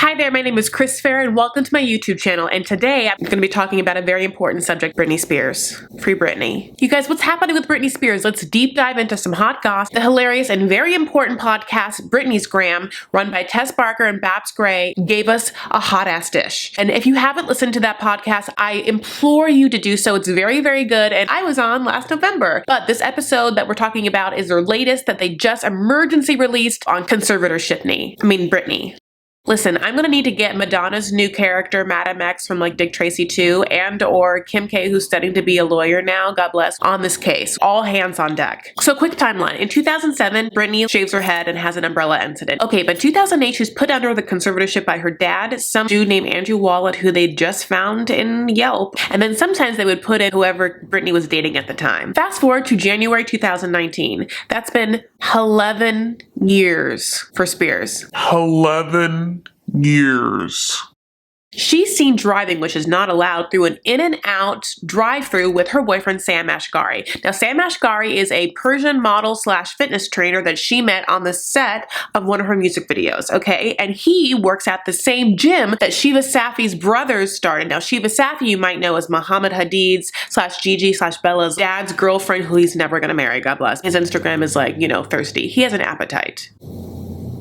Hi there, my name is Chris Farah and welcome to my YouTube channel, and today I'm going to be talking about a very important subject, Britney Spears. Free Britney. You guys, what's happening with Britney Spears? Let's deep dive into some hot gossip. The hilarious and very important podcast, Britney's Gram, run by Tess Barker and Babs Gray, gave us a hot ass dish. And if you haven't listened to that podcast, I implore you to do so. It's very, very good, and I was on last November. But this episode that we're talking about is their latest that they just emergency released on Britney. Listen, I'm gonna need to get Madonna's new character, Madam X from like Dick Tracy 2, and or Kim K, who's studying to be a lawyer now, God bless, on this case. All hands on deck. So quick timeline. In 2007, Britney shaves her head and has an umbrella incident. Okay, but 2008, she's put under the conservatorship by her dad, some dude named Andrew Wallet, who they just found in Yelp. And then sometimes they would put in whoever Britney was dating at the time. Fast forward to January 2019. That's been 11 years for Spears. 11 years. She's seen driving, which is not allowed, through an in-and-out drive-through with her boyfriend, Sam Ashgari. Now, Sam Ashgari is a Persian model slash fitness trainer that she met on the set of one of her music videos, okay? And he works at the same gym that Shiva Safi's brothers started. Now, Shiva Safi, you might know as Muhammad Hadid's slash Gigi slash Bella's dad's girlfriend, who he's never gonna marry, God bless. His Instagram is like, you know, thirsty. He has an appetite.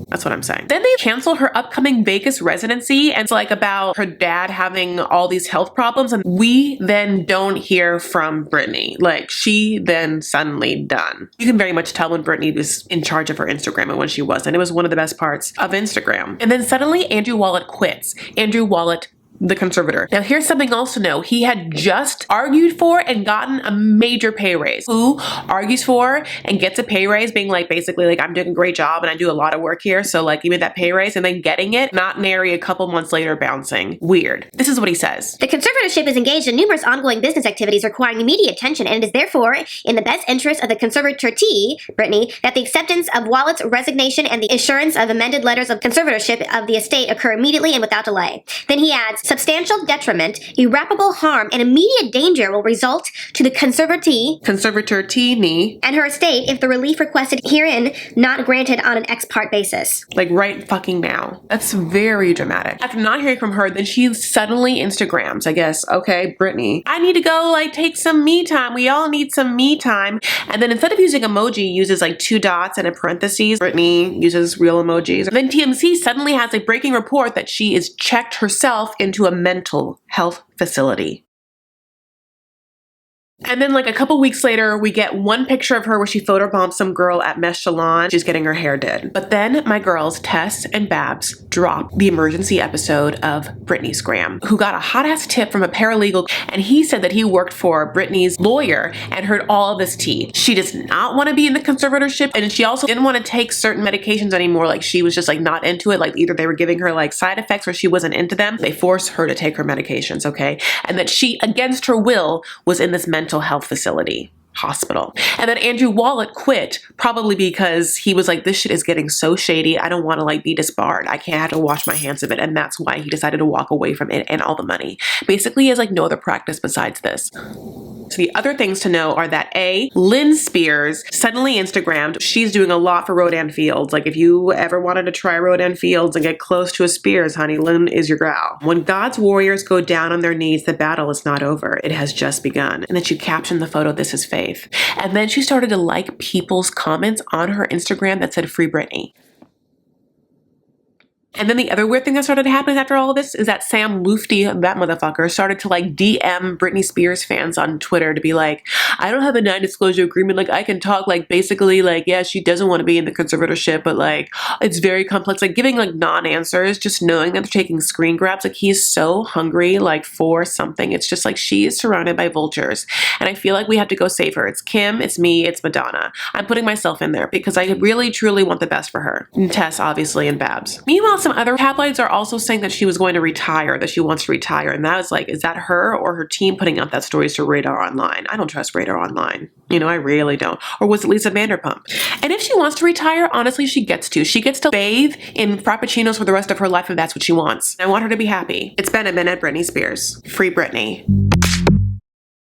That's what I'm saying. Then they canceled her upcoming Vegas residency, and it's like about her dad having all these health problems, and we then don't hear from Britney. Like, she then suddenly done. You can very much tell when Britney was in charge of her Instagram and when she wasn't. It was one of the best parts of Instagram. And then suddenly Andrew Wallet quits. Andrew Wallet, the conservator. Now here's something else to know. He had just argued for and gotten a major pay raise. Who argues for and gets a pay raise being like, basically like, I'm doing a great job and I do a lot of work here, so like give me that pay raise, and then getting it, not nary a couple months later bouncing. Weird. This is what he says. The conservatorship is engaged in numerous ongoing business activities requiring immediate attention, and it is therefore in the best interest of the conservatortee, Britney, that the acceptance of Wallet's resignation and the issuance of amended letters of conservatorship of the estate occur immediately and without delay. Then he adds, substantial detriment, irreparable harm, and immediate danger will result to the conservatortee and her estate if the relief requested herein not granted on an ex parte basis. Like right fucking now. That's very dramatic. After not hearing from her, then she suddenly Instagrams, I guess, okay, Britney, I need to go like take some me time. We all need some me time. And then instead of using emoji, uses like 2 dots and a parentheses. Britney uses real emojis. And then TMZ suddenly has a breaking report that she is checked herself into a mental health facility. And then like a couple weeks later, we get one picture of her where she photobombed some girl at Mesh Salon. She's getting her hair did. But then my girls, Tess and Babs, dropped the emergency episode of Britney's Gram, who got a hot ass tip from a paralegal, and he said that he worked for Britney's lawyer and heard all of this tea. She does not want to be in the conservatorship, and she also didn't want to take certain medications anymore. Like she was just like not into it. Like either they were giving her like side effects or she wasn't into them. They forced her to take her medications, okay? And that she, against her will, was in this mental health facility, hospital. And then Andrew Wallet quit, probably because he was like, this shit is getting so shady. I don't want to like be disbarred. I can't have to wash my hands of it. And that's why he decided to walk away from it and all the money. Basically, he has like no other practice besides this. So the other things to know are that A, Lynn Spears suddenly Instagrammed. She's doing a lot for Rodan Fields. Like if you ever wanted to try Rodan Fields and get close to a Spears, honey, Lynn is your gal. When God's warriors go down on their knees, the battle is not over. It has just begun. And then she captioned the photo, "This is faith." And then she started to like people's comments on her Instagram that said "Free Britney." And then the other weird thing that started happening after all of this is that Sam Lufty, that motherfucker, started to like DM Britney Spears fans on Twitter to be like, I don't have a non-disclosure agreement. Like I can talk like basically like, yeah, she doesn't want to be in the conservatorship, but like it's very complex, like giving like non-answers, just knowing that they're taking screen grabs. Like he's so hungry like for something. It's just like she is surrounded by vultures. And I feel like we have to go save her. It's Kim, it's me, it's Madonna. I'm putting myself in there because I really truly want the best for her. And Tess, obviously, and Babs. Meanwhile, some other tabloids are also saying that she was going to retire, that she wants to retire. And that was like, is that her or her team putting out that stories to Radar Online? I don't trust Radar Online. You know, I really don't. Or was it Lisa Vanderpump? And if she wants to retire, honestly, she gets to. She gets to bathe in frappuccinos for the rest of her life if that's what she wants. I want her to be happy. It's been a minute, Britney Spears. Free Britney.